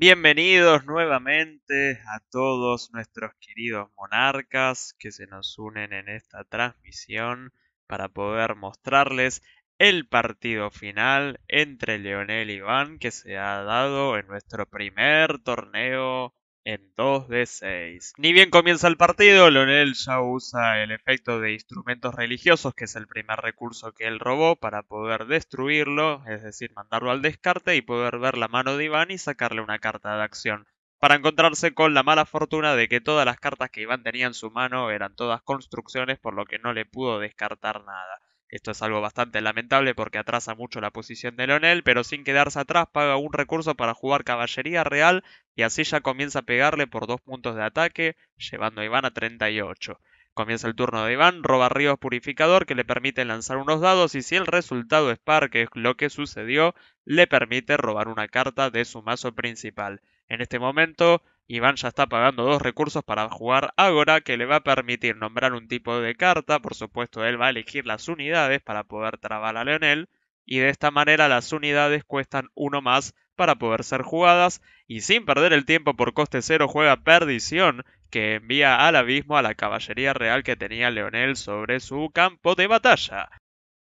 Bienvenidos nuevamente a todos nuestros queridos monarcas que se nos unen en esta transmisión para poder mostrarles el partido final entre Leonel y Iván que se ha dado en nuestro primer torneo en 2 de 6. Ni bien comienza el partido, Leonel ya usa el efecto de instrumentos religiosos, que es el primer recurso que él robó para poder destruirlo, es decir, mandarlo al descarte y poder ver la mano de Iván y sacarle una carta de acción, para encontrarse con la mala fortuna de que todas las cartas que Iván tenía en su mano eran todas construcciones, por lo que no le pudo descartar nada. Esto es algo bastante lamentable porque atrasa mucho la posición de Leonel, pero sin quedarse atrás paga un recurso para jugar caballería real y así ya comienza a pegarle por 2 puntos de ataque, llevando a Iván a 38. Comienza el turno de Iván, roba Ríos Purificador que le permite lanzar unos dados y si el resultado es par, que es lo que sucedió, le permite robar una carta de su mazo principal. En este momento, Iván ya está pagando 2 recursos para jugar Ágora, que le va a permitir nombrar un tipo de carta. Por supuesto, él va a elegir las unidades para poder trabar a Leonel, y de esta manera las unidades cuestan uno más para poder ser jugadas, y sin perder el tiempo por coste cero juega Perdición, que envía al abismo a la caballería real que tenía Leonel sobre su campo de batalla.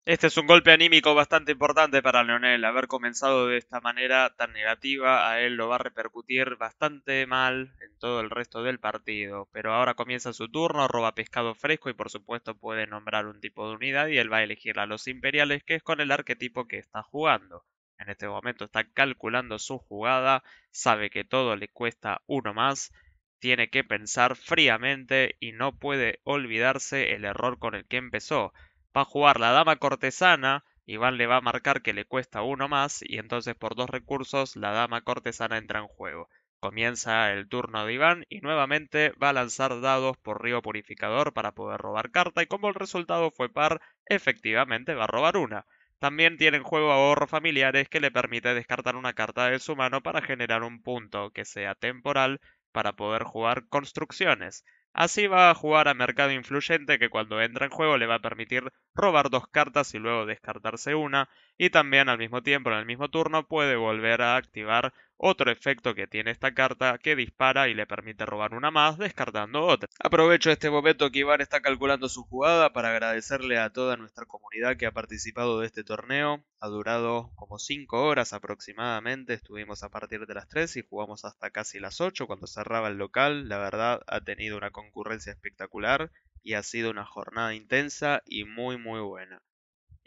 Este es un golpe anímico bastante importante para Leonel. Haber comenzado de esta manera tan negativa a él lo va a repercutir bastante mal en todo el resto del partido. Pero ahora comienza su turno, roba pescado fresco y por supuesto puede nombrar un tipo de unidad y él va a elegir a los imperiales, que es con el arquetipo que está jugando. En este momento está calculando su jugada, sabe que todo le cuesta uno más, tiene que pensar fríamente y no puede olvidarse el error con el que empezó. Va a jugar la dama cortesana, Iván le va a marcar que le cuesta uno más y entonces por 2 recursos la dama cortesana entra en juego. Comienza el turno de Iván y nuevamente va a lanzar dados por río purificador para poder robar carta y como el resultado fue par, efectivamente va a robar una. También tiene en juego ahorros familiares que le permite descartar una carta de su mano para generar un punto que sea temporal para poder jugar construcciones. Así va a jugar a Mercado Influyente, que cuando entra en juego le va a permitir robar 2 cartas y luego descartarse una, y también al mismo tiempo en el mismo turno puede volver a activar otro efecto que tiene esta carta que dispara y le permite robar una más descartando otra. Aprovecho este momento que Iván está calculando su jugada para agradecerle a toda nuestra comunidad que ha participado de este torneo. Ha durado como 5 horas aproximadamente, estuvimos a partir de las 3 y jugamos hasta casi las 8 cuando cerraba el local. La verdad ha tenido una concurrencia espectacular y ha sido una jornada intensa y muy buena.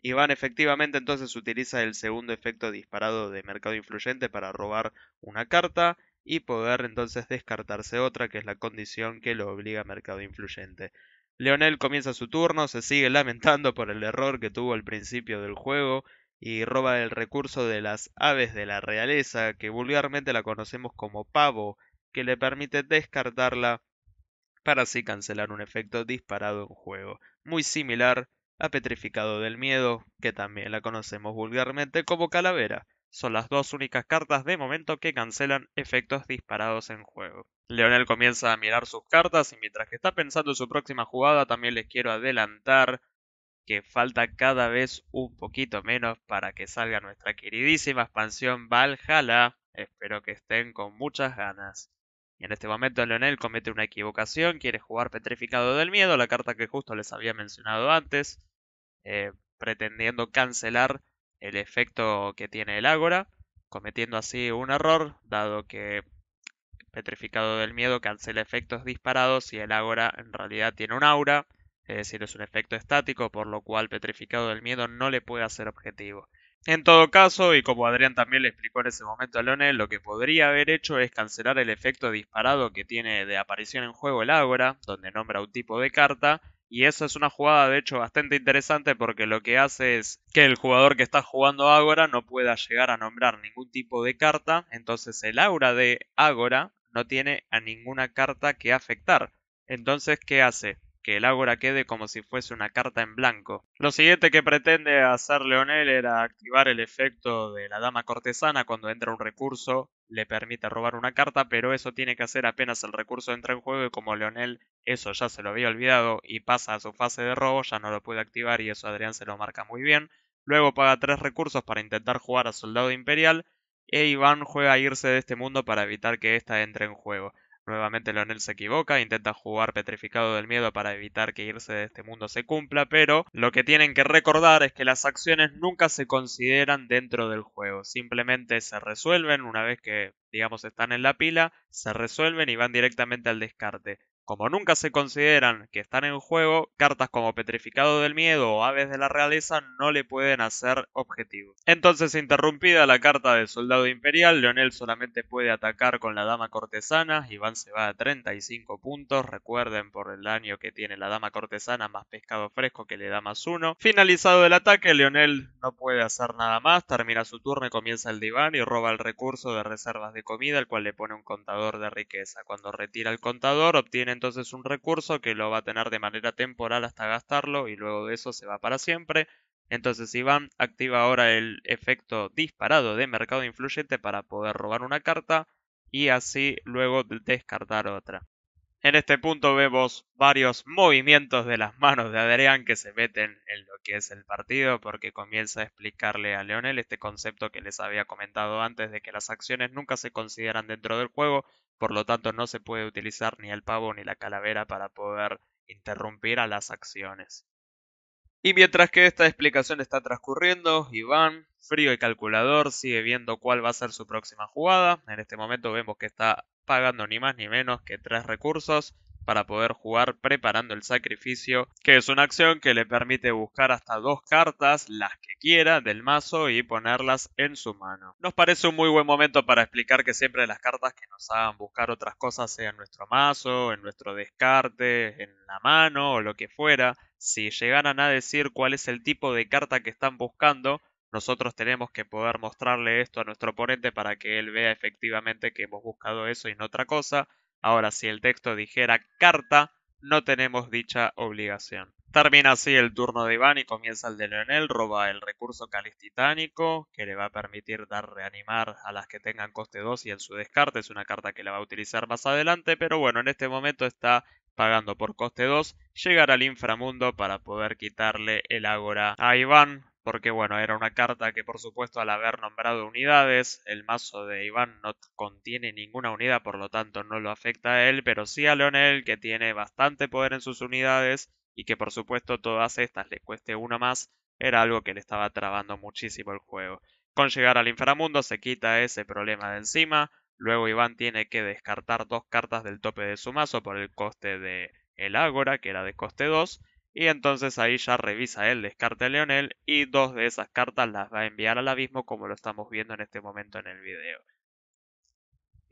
Iván efectivamente entonces utiliza el segundo efecto disparado de Mercado Influyente para robar una carta y poder entonces descartarse otra, que es la condición que lo obliga a Mercado Influyente. Leonel comienza su turno, se sigue lamentando por el error que tuvo al principio del juego y roba el recurso de las aves de la realeza, que vulgarmente la conocemos como pavo, que le permite descartarla para así cancelar un efecto disparado en juego, muy similar a Petrificado del Miedo, que también la conocemos vulgarmente como Calavera. Son las dos únicas cartas de momento que cancelan efectos disparados en juego. Leonel comienza a mirar sus cartas y mientras que está pensando en su próxima jugada también les quiero adelantar que falta cada vez un poquito menos para que salga nuestra queridísima expansión Valhalla. Espero que estén con muchas ganas. Y en este momento Leonel comete una equivocación, quiere jugar Petrificado del Miedo, la carta que justo les había mencionado antes, pretendiendo cancelar el efecto que tiene el Ágora, cometiendo así un error, dado que Petrificado del Miedo cancela efectos disparados y el Ágora en realidad tiene un aura, es decir, es un efecto estático, por lo cual Petrificado del Miedo no le puede hacer objetivo. En todo caso, y como Adrián también le explicó en ese momento a Leonel, lo que podría haber hecho es cancelar el efecto disparado que tiene de aparición en juego el Ágora, donde nombra un tipo de carta, y eso es una jugada de hecho bastante interesante porque lo que hace es que el jugador que está jugando Ágora no pueda llegar a nombrar ningún tipo de carta, entonces el aura de Ágora no tiene a ninguna carta que afectar. Entonces, ¿qué hace? Que el Ágora quede como si fuese una carta en blanco. Lo siguiente que pretende hacer Leonel era activar el efecto de la dama cortesana cuando entra un recurso, le permite robar una carta, pero eso tiene que hacer apenas el recurso entra en juego y como Leonel eso ya se lo había olvidado y pasa a su fase de robo, ya no lo puede activar y eso Adrián se lo marca muy bien. Luego paga 3 recursos para intentar jugar a Soldado Imperial e Iván juega a irse de este mundo para evitar que ésta entre en juego. Nuevamente Leonel se equivoca, intenta jugar petrificado del miedo para evitar que irse de este mundo se cumpla, pero lo que tienen que recordar es que las acciones nunca se consideran dentro del juego, simplemente se resuelven una vez que, digamos, están en la pila, se resuelven y van directamente al descarte. Como nunca se consideran que están en juego, cartas como Petrificado del Miedo o Aves de la Realeza no le pueden hacer objetivo. Entonces, interrumpida la carta del Soldado Imperial, Leonel solamente puede atacar con la Dama Cortesana, Iván se va a 35 puntos, recuerden por el daño que tiene la Dama Cortesana más pescado fresco que le da +1. Finalizado el ataque, Leonel no puede hacer nada más, termina su turno y comienza el de Iván y roba el recurso de reservas de comida, el cual le pone un contador de riqueza. Cuando retira el contador, obtiene entonces un recurso que lo va a tener de manera temporal hasta gastarlo y luego de eso se va para siempre. Entonces Iván activa ahora el efecto disparado de mercado influyente para poder robar una carta y así luego descartar otra. En este punto vemos varios movimientos de las manos de Adrián que se meten en lo que es el partido porque comienza a explicarle a Leonel este concepto que les había comentado antes de que las acciones nunca se consideran dentro del juego, por lo tanto no se puede utilizar ni el pavo ni la calavera para poder interrumpir a las acciones. Y mientras que esta explicación está transcurriendo, Iván, frío y calculador, sigue viendo cuál va a ser su próxima jugada. En este momento vemos que está pagando ni más ni menos que 3 recursos para poder jugar preparando el sacrificio, que es una acción que le permite buscar hasta 2 cartas, las que quiera, del mazo y ponerlas en su mano. Nos parece un muy buen momento para explicar que siempre las cartas que nos hagan buscar otras cosas, sea en nuestro mazo, en nuestro descarte, en la mano o lo que fuera, si llegaran a decir cuál es el tipo de carta que están buscando, nosotros tenemos que poder mostrarle esto a nuestro oponente para que él vea efectivamente que hemos buscado eso y no otra cosa. Ahora, si el texto dijera carta, no tenemos dicha obligación. Termina así el turno de Iván y comienza el de Leonel, roba el recurso Cáliz Titánico, que le va a permitir dar reanimar a las que tengan coste 2 y en su descarte, es una carta que la va a utilizar más adelante, pero bueno, en este momento está pagando por coste 2, llegar al inframundo para poder quitarle el ágora a Iván, porque bueno, era una carta que por supuesto al haber nombrado unidades, el mazo de Iván no contiene ninguna unidad, por lo tanto no lo afecta a él, pero sí a Leonel, que tiene bastante poder en sus unidades y que por supuesto todas estas le cueste una más, era algo que le estaba trabando muchísimo el juego. Con llegar al inframundo se quita ese problema de encima. Luego Iván tiene que descartar 2 cartas del tope de su mazo por el coste de el Ágora, que era de coste 2. Y entonces ahí ya revisa el descarte de Leonel y 2 de esas cartas las va a enviar al abismo como lo estamos viendo en este momento en el video.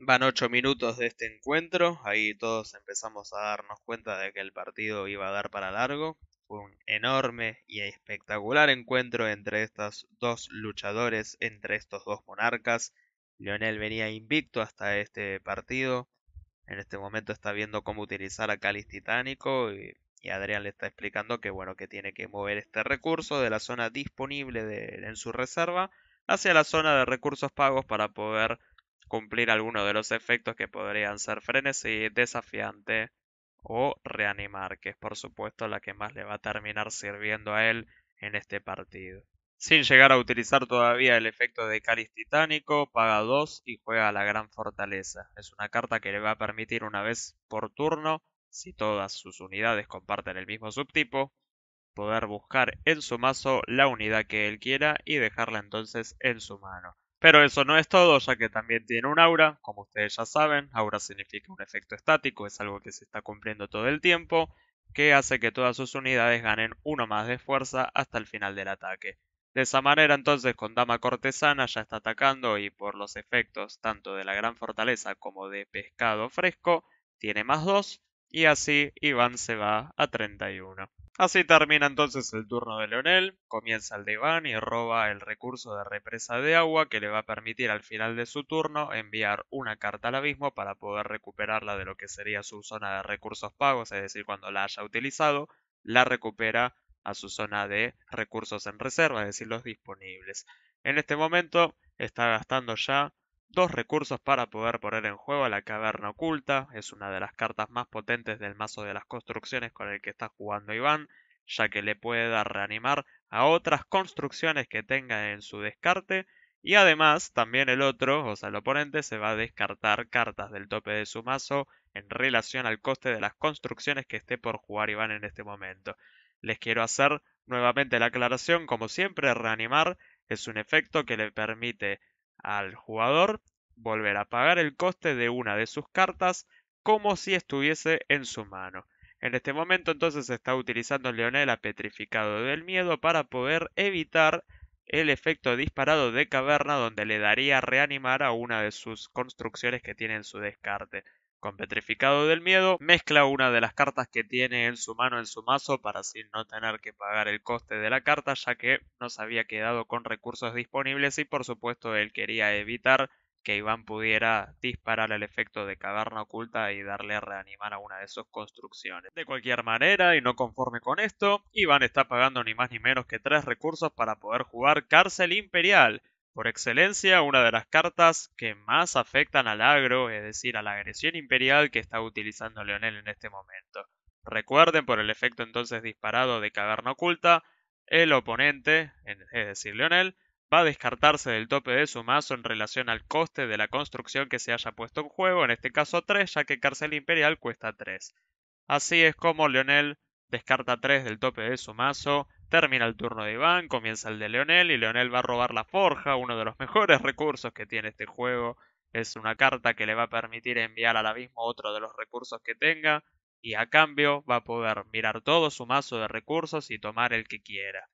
Van 8 minutos de este encuentro, ahí todos empezamos a darnos cuenta de que el partido iba a dar para largo. Fue un enorme y espectacular encuentro entre estos dos luchadores, entre estos dos monarcas. Leonel venía invicto hasta este partido. En este momento está viendo cómo utilizar a Cáliz Titánico y Adrián le está explicando que bueno, que tiene que mover este recurso de la zona disponible en su reserva hacia la zona de recursos pagos para poder cumplir alguno de los efectos que podrían ser frenesí, desafiante o reanimar, que es por supuesto la que más le va a terminar sirviendo a él en este partido. Sin llegar a utilizar todavía el efecto de Cáliz Titánico, paga 2 y juega a la Gran Fortaleza. Es una carta que le va a permitir una vez por turno, si todas sus unidades comparten el mismo subtipo, poder buscar en su mazo la unidad que él quiera y dejarla entonces en su mano. Pero eso no es todo, ya que también tiene un aura, como ustedes ya saben, aura significa un efecto estático, es algo que se está cumpliendo todo el tiempo, que hace que todas sus unidades ganen 1 más de fuerza hasta el final del ataque. De esa manera entonces con Dama Cortesana ya está atacando y por los efectos tanto de la Gran Fortaleza como de Pescado Fresco, tiene +2 y así Iván se va a 31. Así termina entonces el turno de Leonel, comienza el de Iván y roba el recurso de represa de agua que le va a permitir al final de su turno enviar una carta al abismo para poder recuperarla de lo que sería su zona de recursos pagos, es decir, cuando la haya utilizado, la recupera a su zona de recursos en reserva, es decir, los disponibles. En este momento está gastando ya 2 recursos para poder poner en juego a la caverna oculta. Es una de las cartas más potentes del mazo de las construcciones con el que está jugando Iván, ya que le puede dar reanimar a otras construcciones que tenga en su descarte Y además, también el otro, o sea, el oponente, se va a descartar cartas del tope de su mazo en relación al coste de las construcciones que esté por jugar Iván en este momento. Les quiero hacer nuevamente la aclaración, como siempre, reanimar es un efecto que le permite al jugador volver a pagar el coste de una de sus cartas como si estuviese en su mano. En este momento entonces está utilizando Leonel a Petrificado del Miedo para poder evitar el efecto disparado de Caverna, donde le daría reanimar a una de sus construcciones que tiene en su descarte. Con Petrificado del Miedo mezcla una de las cartas que tiene en su mano en su mazo para así no tener que pagar el coste de la carta, ya que no se había quedado con recursos disponibles y por supuesto él quería evitar que Iván pudiera disparar el efecto de Caverna Oculta y darle a reanimar a una de sus construcciones. De cualquier manera, y no conforme con esto, Iván está pagando ni más ni menos que 3 recursos para poder jugar Cárcel Imperial. Por excelencia, una de las cartas que más afectan al agro, es decir, a la agresión imperial que está utilizando Leonel en este momento. Recuerden, por el efecto entonces disparado de Caverna Oculta, el oponente, es decir, Leonel, va a descartarse del tope de su mazo en relación al coste de la construcción que se haya puesto en juego, en este caso 3, ya que Cárcel Imperial cuesta 3. Así es como Leonel descarta 3 del tope de su mazo, termina el turno de Iván, comienza el de Leonel y Leonel va a robar la forja, uno de los mejores recursos que tiene este juego. Es una carta que le va a permitir enviar al abismo otro de los recursos que tenga y a cambio va a poder mirar todo su mazo de recursos y tomar el que quiera.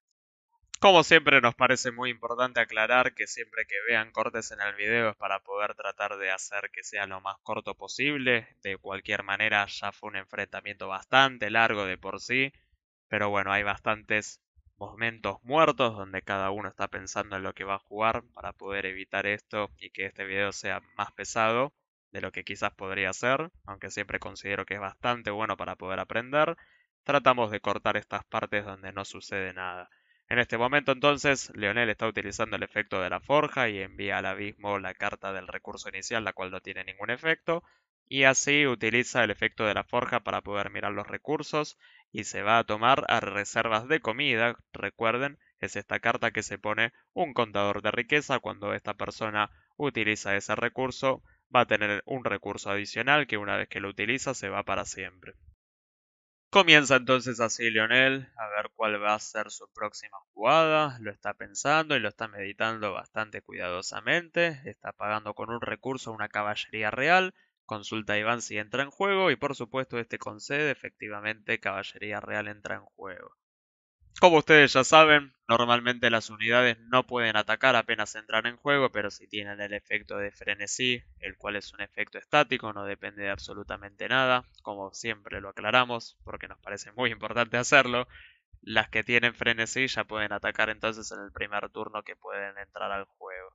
Como siempre nos parece muy importante aclarar que siempre que vean cortes en el video es para poder tratar de hacer que sea lo más corto posible. De cualquier manera ya fue un enfrentamiento bastante largo de por sí, pero bueno, hay bastantes momentos muertos donde cada uno está pensando en lo que va a jugar para poder evitar esto y que este video sea más pesado de lo que quizás podría ser, aunque siempre considero que es bastante bueno para poder aprender. Tratamos de cortar estas partes donde no sucede nada. En este momento entonces, Leonel está utilizando el efecto de la forja y envía al abismo la carta del recurso inicial, la cual no tiene ningún efecto, y así utiliza el efecto de la forja para poder mirar los recursos y se va a tomar a reservas de comida. Recuerden, es esta carta que se pone un contador de riqueza. Cuando esta persona utiliza ese recurso, va a tener un recurso adicional que una vez que lo utiliza se va para siempre. Comienza entonces así Leonel a ver cuál va a ser su próxima jugada, lo está pensando y lo está meditando bastante cuidadosamente, está pagando con un recurso una caballería real, consulta a Iván si entra en juego y por supuesto este concede, efectivamente caballería real entra en juego. Como ustedes ya saben, normalmente las unidades no pueden atacar apenas entran en juego, pero si tienen el efecto de frenesí, el cual es un efecto estático, no depende de absolutamente nada, como siempre lo aclaramos, porque nos parece muy importante hacerlo, las que tienen frenesí ya pueden atacar entonces en el primer turno que pueden entrar al juego.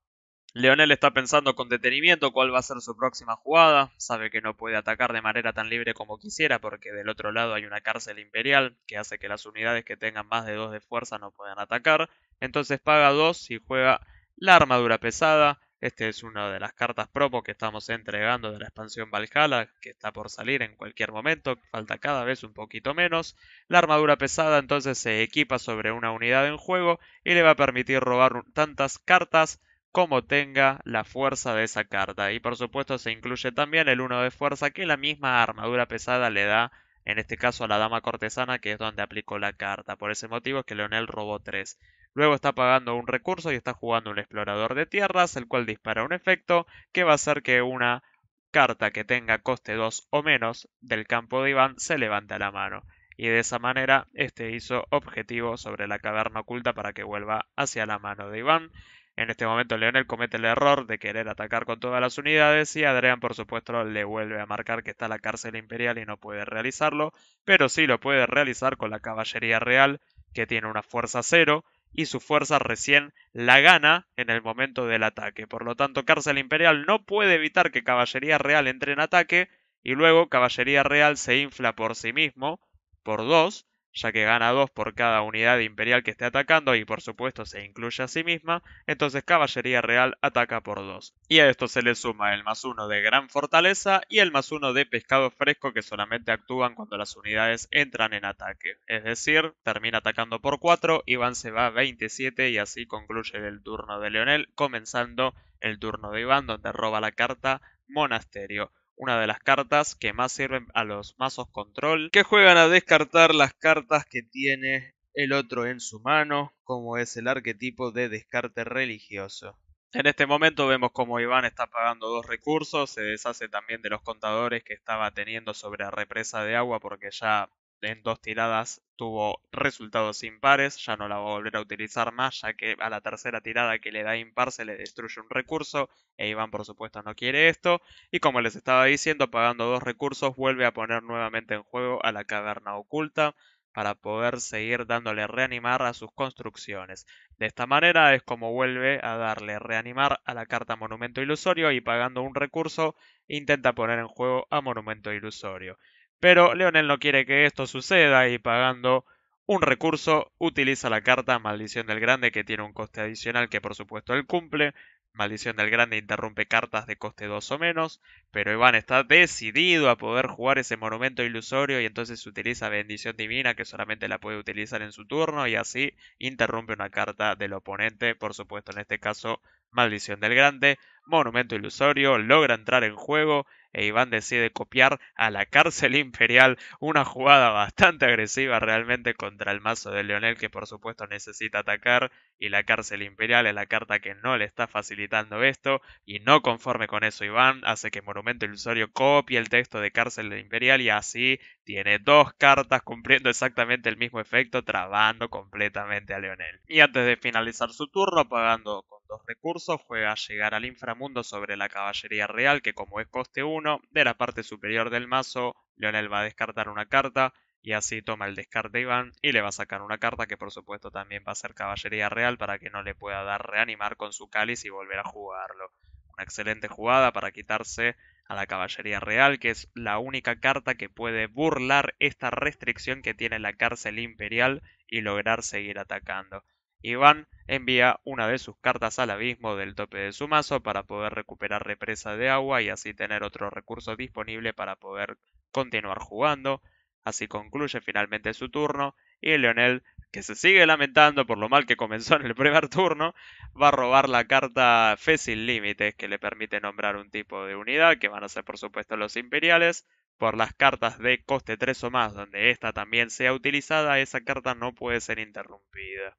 Leonel está pensando con detenimiento cuál va a ser su próxima jugada, sabe que no puede atacar de manera tan libre como quisiera porque del otro lado hay una cárcel imperial que hace que las unidades que tengan más de 2 de fuerza no puedan atacar, entonces paga 2 y juega la armadura pesada. Este es una de las cartas promo que estamos entregando de la expansión Valhalla, que está por salir en cualquier momento, falta cada vez un poquito menos. La armadura pesada entonces se equipa sobre una unidad en juego y le va a permitir robar tantas cartas como tenga la fuerza de esa carta. Y por supuesto se incluye también el 1 de fuerza que la misma armadura pesada le da, en este caso a la dama cortesana, que es donde aplicó la carta. Por ese motivo es que Leonel robó 3. Luego está pagando un recurso y está jugando un explorador de tierras, el cual dispara un efecto que va a hacer que una carta que tenga coste 2 o menos del campo de Iván se levante a la mano. Y de esa manera este hizo objetivo sobre la caverna oculta para que vuelva hacia la mano de Iván. En este momento Leonel comete el error de querer atacar con todas las unidades y Adrián por supuesto le vuelve a marcar que está la cárcel imperial y no puede realizarlo, pero sí lo puede realizar con la caballería real que tiene una fuerza 0 y su fuerza recién la gana en el momento del ataque. Por lo tanto, cárcel imperial no puede evitar que caballería real entre en ataque y luego caballería real se infla por sí mismo por 2 ya que gana 2 por cada unidad imperial que esté atacando y por supuesto se incluye a sí misma, entonces Caballería Real ataca por 2. Y a esto se le suma el +1 de Gran Fortaleza y el +1 de Pescado Fresco que solamente actúan cuando las unidades entran en ataque. Es decir, termina atacando por 4, Iván se va a 27 y así concluye el turno de Leonel, comenzando el turno de Iván donde roba la carta Monasterio, una de las cartas que más sirven a los mazos control, que juegan a descartar las cartas que tiene el otro en su mano, como es el arquetipo de descarte religioso. En este momento vemos como Iván está pagando 2 recursos, se deshace también de los contadores que estaba teniendo sobre represa de agua porque ya en 2 tiradas tuvo resultados impares, ya no la va a volver a utilizar más, ya que a la tercera tirada que le da impar se le destruye un recurso, e Iván por supuesto no quiere esto, y como les estaba diciendo, pagando 2 recursos vuelve a poner nuevamente en juego a la caverna oculta para poder seguir dándole reanimar a sus construcciones. De esta manera es como vuelve a darle reanimar a la carta Monumento Ilusorio y pagando un recurso intenta poner en juego a Monumento Ilusorio. Pero Leonel no quiere que esto suceda y pagando un recurso utiliza la carta Maldición del Grande que tiene un coste adicional que por supuesto él cumple. Maldición del Grande interrumpe cartas de coste 2 o menos, pero Iván está decidido a poder jugar ese monumento ilusorio y entonces utiliza Bendición Divina que solamente la puede utilizar en su turno y así interrumpe una carta del oponente, por supuesto en este caso Maldición del Grande, monumento ilusorio, logra entrar en juego e Iván decide copiar a la cárcel imperial, una jugada bastante agresiva realmente contra el mazo de Leonel que por supuesto necesita atacar y la cárcel imperial es la carta que no le está facilitando esto y no conforme con eso Iván hace que Monumento Ilusorio copie el texto de cárcel imperial y así tiene 2 cartas cumpliendo exactamente el mismo efecto, trabando completamente a Leonel. Y antes de finalizar su turno, pagando con 2 recursos, juega a llegar al inframundo sobre la caballería real, que como es coste 1, de la parte superior del mazo, Leonel va a descartar una carta, y así toma el descarte Iván y le va a sacar una carta que por supuesto también va a ser caballería real para que no le pueda dar reanimar con su cáliz y volver a jugarlo. Una excelente jugada para quitarse a la caballería real, que es la única carta que puede burlar esta restricción que tiene la cárcel imperial y lograr seguir atacando. Iván envía una de sus cartas al abismo del tope de su mazo para poder recuperar represa de agua y así tener otro recurso disponible para poder continuar jugando. Así concluye finalmente su turno y Leonel, que se sigue lamentando por lo mal que comenzó en el primer turno, va a robar la carta Fe sin Límites que le permite nombrar un tipo de unidad, que van a ser por supuesto los imperiales. Por las cartas de coste 3 o más, donde esta también sea utilizada, esa carta no puede ser interrumpida.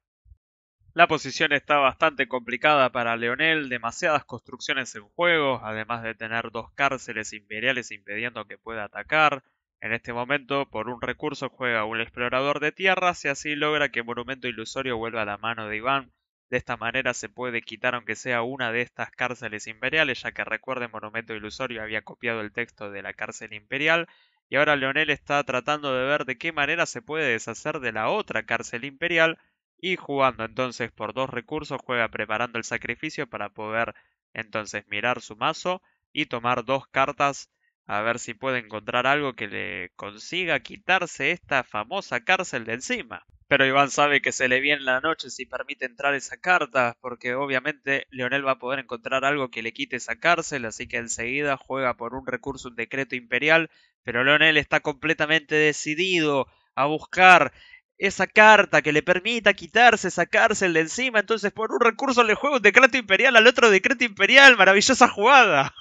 La posición está bastante complicada para Leonel, demasiadas construcciones en juego, además de tener 2 cárceles imperiales impidiendo que pueda atacar. En este momento, por un recurso juega un explorador de tierras y así logra que Monumento Ilusorio vuelva a la mano de Iván. De esta manera se puede quitar aunque sea una de estas cárceles imperiales, ya que recuerden Monumento Ilusorio había copiado el texto de la cárcel imperial y ahora Leonel está tratando de ver de qué manera se puede deshacer de la otra cárcel imperial y jugando entonces por 2 recursos juega preparando el sacrificio para poder entonces mirar su mazo y tomar 2 cartas a ver si puede encontrar algo que le consiga quitarse esta famosa cárcel de encima. Pero Iván sabe que se le viene la noche si permite entrar esa carta, porque obviamente Leonel va a poder encontrar algo que le quite esa cárcel, así que enseguida juega por un recurso, un decreto imperial, pero Leonel está completamente decidido a buscar esa carta que le permita quitarse esa cárcel de encima, entonces por un recurso le juega un decreto imperial al otro decreto imperial, maravillosa jugada.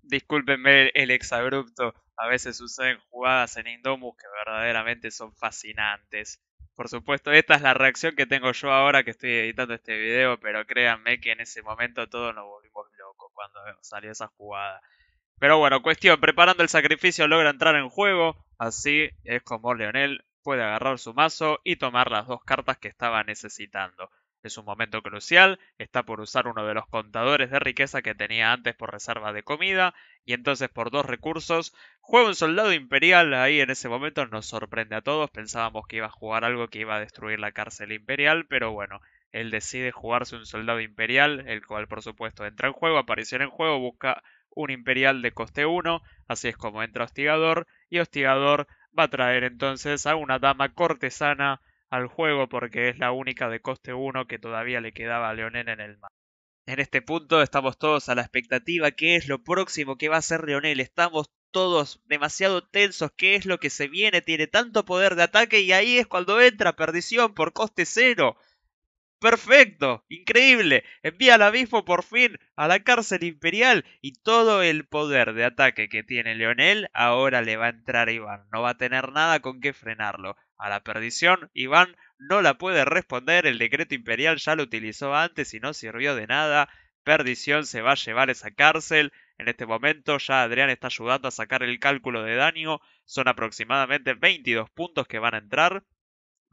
Discúlpenme el exabrupto, a veces suceden jugadas en Indomus que verdaderamente son fascinantes. Por supuesto, esta es la reacción que tengo yo ahora que estoy editando este video, pero créanme que en ese momento todos nos volvimos locos cuando salió esa jugada. Pero bueno, cuestión, preparando el sacrificio logra entrar en juego, así es como Leonel puede agarrar su mazo y tomar las 2 cartas que estaba necesitando. Es un momento crucial, está por usar uno de los contadores de riqueza que tenía antes por reserva de comida, y entonces por 2 recursos juega un soldado imperial, ahí en ese momento nos sorprende a todos, pensábamos que iba a jugar algo que iba a destruir la cárcel imperial, pero bueno, él decide jugarse un soldado imperial, el cual por supuesto entra en juego, aparición en juego, busca un imperial de coste 1, así es como entra Hostigador, y Hostigador va a traer entonces a una dama cortesana al juego porque es la única de coste 1 que todavía le quedaba a Leonel en el mazo. En este punto estamos todos a la expectativa. ¿Qué es lo próximo que va a hacer Leonel? Estamos todos demasiado tensos. ¿Qué es lo que se viene? Tiene tanto poder de ataque y ahí es cuando entra Perdición por coste 0. Perfecto, increíble. Envía al abismo por fin a la cárcel imperial y todo el poder de ataque que tiene Leonel ahora le va a entrar a Iván. No va a tener nada con qué frenarlo. A la perdición, Iván no la puede responder. El decreto imperial ya lo utilizó antes y no sirvió de nada. Perdición se va a llevar esa cárcel. En este momento ya Adrián está ayudando a sacar el cálculo de daño. Son aproximadamente 22 puntos que van a entrar.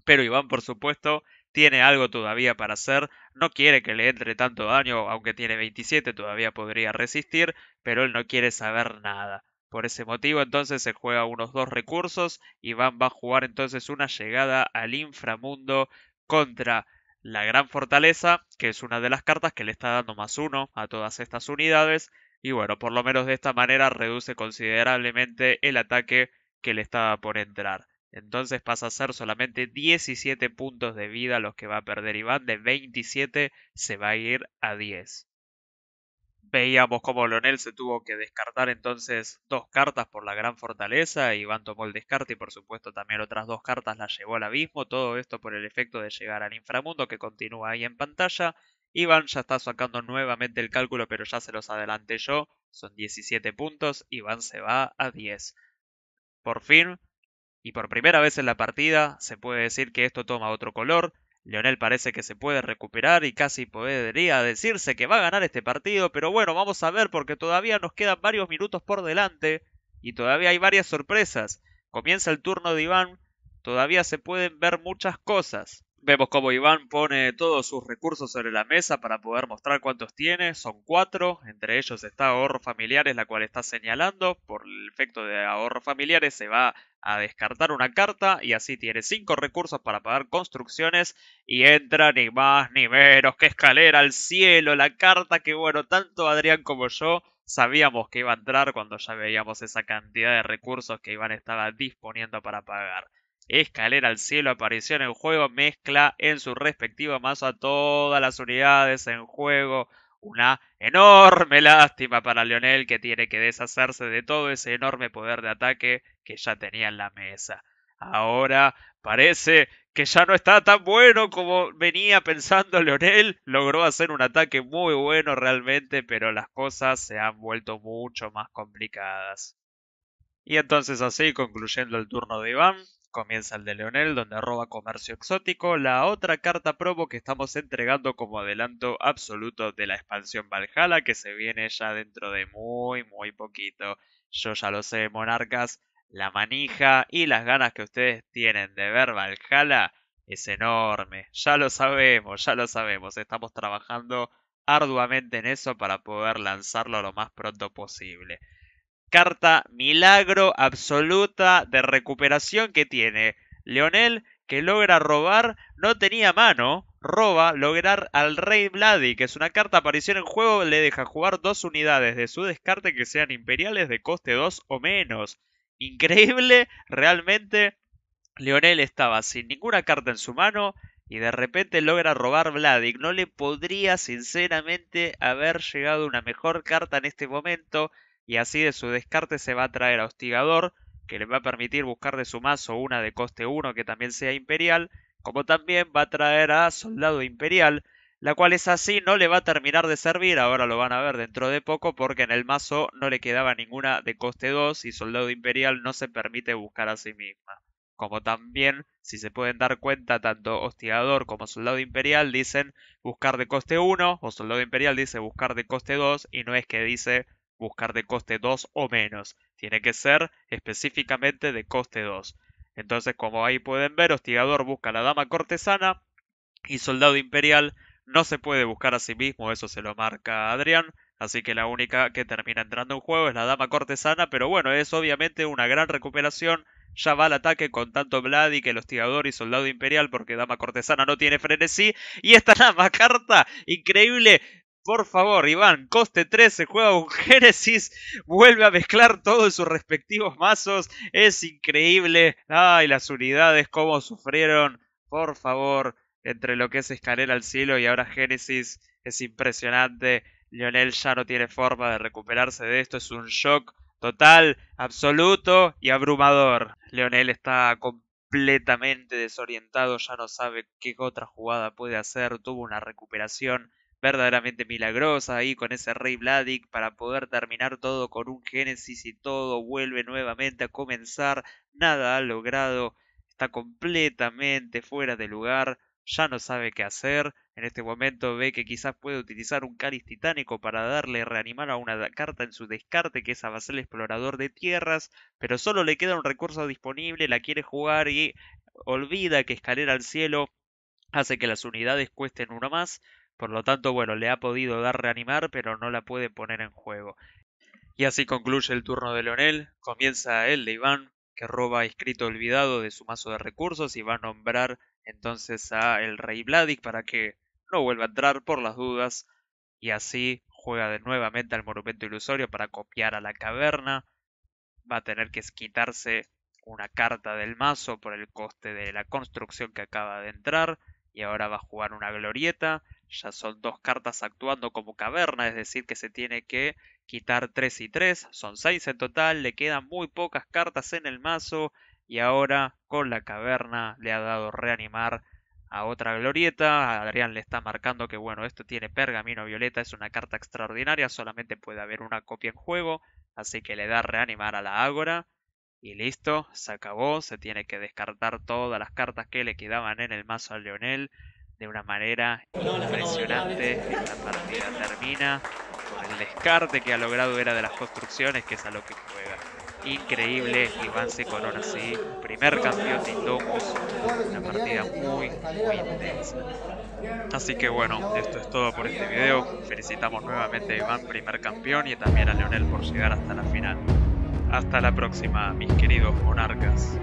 Pero Iván, por supuesto, tiene algo todavía para hacer. No quiere que le entre tanto daño, aunque tiene 27, todavía podría resistir, pero él no quiere saber nada. Por ese motivo, entonces se juega unos 2 recursos. Iván va a jugar entonces una llegada al inframundo contra la Gran Fortaleza, que es una de las cartas que le está dando +1 a todas estas unidades. Y bueno, por lo menos de esta manera reduce considerablemente el ataque que le estaba por entrar. Entonces pasa a ser solamente 17 puntos de vida los que va a perder Iván. De 27 se va a ir a 10. Veíamos cómo Leonel se tuvo que descartar entonces 2 cartas por la Gran Fortaleza. Iván tomó el descarte y por supuesto también otras 2 cartas las llevó al abismo. Todo esto por el efecto de llegar al inframundo que continúa ahí en pantalla. Iván ya está sacando nuevamente el cálculo, pero ya se los adelanté yo. Son 17 puntos. Iván se va a 10. Por fin. Y por primera vez en la partida se puede decir que esto toma otro color. Leonel parece que se puede recuperar y casi podría decirse que va a ganar este partido, pero bueno, vamos a ver porque todavía nos quedan varios minutos por delante y todavía hay varias sorpresas. Comienza el turno de Iván, todavía se pueden ver muchas cosas. Vemos como Iván pone todos sus recursos sobre la mesa para poder mostrar cuántos tiene. Son 4, entre ellos está ahorros familiares, la cual está señalando. Por el efecto de ahorros familiares se va a descartar una carta y así tiene 5 recursos para pagar construcciones y entra ni más ni menos que Escalera al Cielo, la carta que bueno, tanto Adrián como yo sabíamos que iba a entrar cuando ya veíamos esa cantidad de recursos que Iván estaba disponiendo para pagar. Escalera al Cielo apareció en el juego, mezcla en su respectivo mazo a todas las unidades en juego. Una enorme lástima para Leonel que tiene que deshacerse de todo ese enorme poder de ataque que ya tenía en la mesa. Ahora parece que ya no está tan bueno como venía pensando Leonel. Logró hacer un ataque muy bueno realmente, pero las cosas se han vuelto mucho más complicadas. Y entonces así, concluyendo el turno de Iván, comienza el de Leonel, donde roba comercio exótico, la otra carta promo que estamos entregando como adelanto absoluto de la expansión Valhalla, que se viene ya dentro de muy poquito. Yo ya lo sé, monarcas, la manija y las ganas que ustedes tienen de ver Valhalla es enorme. Ya lo sabemos, estamos trabajando arduamente en eso para poder lanzarlo lo más pronto posible. Carta milagro absoluta de recuperación que tiene Leonel, que logra robar, no tenía mano, roba, lograr al Rey Vladi, que es una carta aparición en juego, le deja jugar 2 unidades de su descarte que sean imperiales de coste 2 o menos. Increíble, realmente Leonel estaba sin ninguna carta en su mano y de repente logra robar Vladic. No le podría sinceramente haber llegado una mejor carta en este momento y así de su descarte se va a traer a Hostigador, que le va a permitir buscar de su mazo una de coste 1 que también sea imperial, como también va a traer a Soldado Imperial, la cual es así, no le va a terminar de servir, ahora lo van a ver dentro de poco porque en el mazo no le quedaba ninguna de coste 2 y Soldado Imperial no se permite buscar a sí misma. Como también, si se pueden dar cuenta, tanto Hostigador como Soldado Imperial dicen buscar de coste 1 o Soldado Imperial dice buscar de coste 2 y no es que dice buscar de coste 2 o menos. Tiene que ser específicamente de coste 2. Entonces, como ahí pueden ver, Hostigador busca la Dama Cortesana y Soldado Imperial no se puede buscar a sí mismo, eso se lo marca Adrián. Así que la única que termina entrando en juego es la Dama Cortesana, pero bueno, es obviamente una gran recuperación. Ya va al ataque con tanto Vladi que el Hostigador y Soldado Imperial porque Dama Cortesana no tiene frenesí. Y esta Dama carta, increíble, Por favor, Iván, coste 3 se juega un Génesis, vuelve a mezclar todo en sus respectivos mazos, es increíble. Ay, las unidades, cómo sufrieron, por favor, entre lo que es Escalera al Cielo y ahora Génesis, es impresionante. Lionel ya no tiene forma de recuperarse de esto, es un shock total, absoluto y abrumador. Lionel está completamente desorientado, ya no sabe qué otra jugada puede hacer, tuvo una recuperación verdaderamente milagrosa ahí con ese Rey Vladik para poder terminar todo con un Génesis y todo vuelve nuevamente a comenzar. Nada ha logrado, está completamente fuera de lugar, ya no sabe qué hacer. En este momento ve que quizás puede utilizar un cáliz titánico para darle reanimar a una carta en su descarte, que es Abazel Explorador de Tierras, pero solo le queda un recurso disponible, la quiere jugar y olvida que Escalera al Cielo hace que las unidades cuesten uno más. Por lo tanto, bueno, le ha podido dar reanimar, pero no la puede poner en juego. Y así concluye el turno de Leonel. Comienza el de Iván, que roba escrito olvidado de su mazo de recursos y va a nombrar entonces a el Rey Vladik para que no vuelva a entrar por las dudas. Y así juega de nuevamente al Monumento Ilusorio para copiar a la caverna. Va a tener que quitarse una carta del mazo por el coste de la construcción que acaba de entrar. Y ahora va a jugar una glorieta. Ya son dos cartas actuando como caverna, es decir que se tiene que quitar 3 y 3. Son 6 en total, le quedan muy pocas cartas en el mazo. Y ahora con la caverna le ha dado reanimar a otra glorieta. Adrián le está marcando que bueno, esto tiene pergamino violeta, es una carta extraordinaria, solamente puede haber una copia en juego. Así que le da reanimar a la Ágora. Y listo, se acabó, se tiene que descartar todas las cartas que le quedaban en el mazo a Leonel de una manera impresionante. Esta partida termina con el descarte que ha logrado era de las construcciones, que es a lo que juega. Increíble, Iván se corona así, primer campeón de Indomus, una partida muy intensa. Así que bueno, esto es todo por este video. Felicitamos nuevamente a Iván, primer campeón, y también a Leonel por llegar hasta la final. Hasta la próxima, mis queridos monarcas.